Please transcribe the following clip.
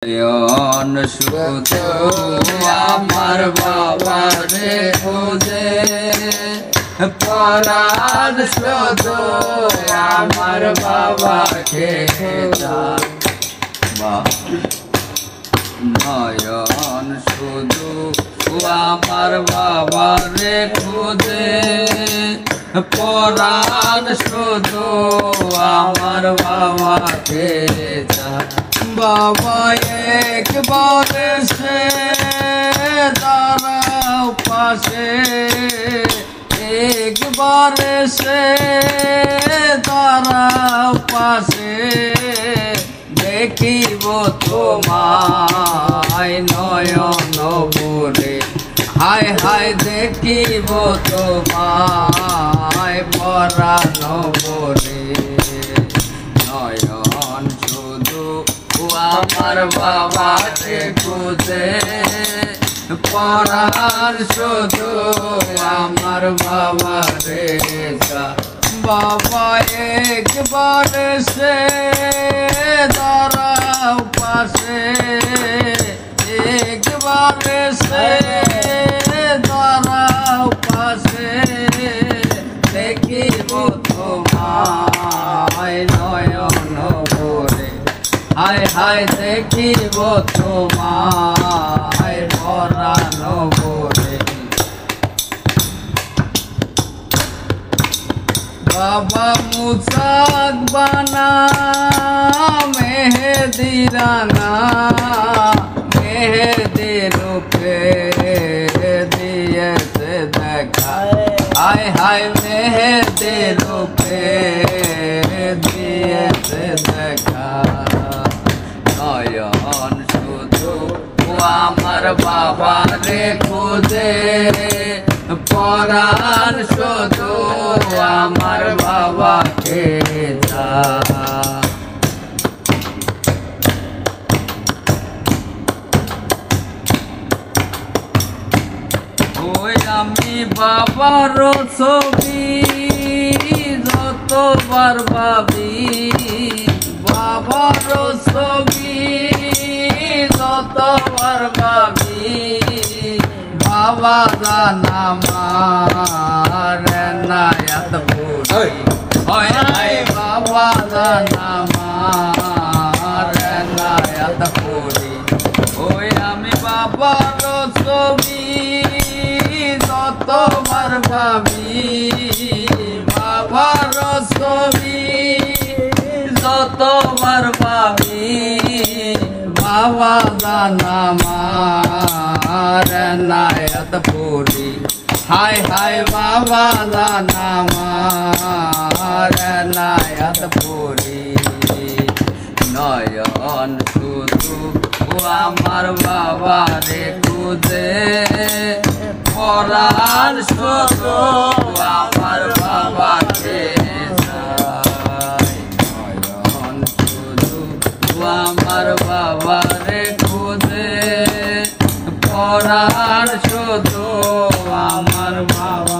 নয়ন শুধু আমার বাবারে খোঁজে, পরাণ শুধু আমার বাবাকে নয়ন শুধু আমার বাবারে খোঁজে, পরাণ শুধু আমার বাবাকে বাবা একবার সে দাঁড়াও পাশে, একবার সে দাঁড়াও পাশে, দেখিব তোমায় নয়ন ভরে, হায় হায় দেখিব তোমায় পরাণ ভরে। নয়ন শুধু আমার বাবাকে খুঁজে, পরাণ শুধু আমার বাবারে বাবা একবার সে দাঁড়াও পাশে, একবার সে দাঁড়াও পাশে, দেখিব তোমায় নয়ন ভরে, হায় হায় দেখিব তোমায় পরাণ ভরে। বাবা মুসাক বানা মেহেদি রাঙা, মেহেদি রূপে দিয়েছে দেখা, হায় হায় মেহেদি রূপে দিয়েছে দেখা। নয়ন শুধু আমার বাবারে খোঁজে, পরাণ শুধু আমার বাবাকে ওই আমি বাবার ছবি যতবার ভাবি, বাবার ছবি যতবার ভাবি, বাবা জানামার নায়াত পুরি, হয় হয় বাবা জানামার নায়াত পুরি। ওই আমি বাবার ছবি যতবার ভাবি, বাবার ছবি যতবার ভাবি, বাবা জানামার নায়াত পুরি, হায় হায় বাবা জানামার নায়াত পুরি। নয়ন শুধু আমার বাবারে খুঁজে, পরাণ শুধু আমার বাবাকে নয়ন শুধু আমার বাবারে খুঁজে, পরাণ শুধু আমার বাবা।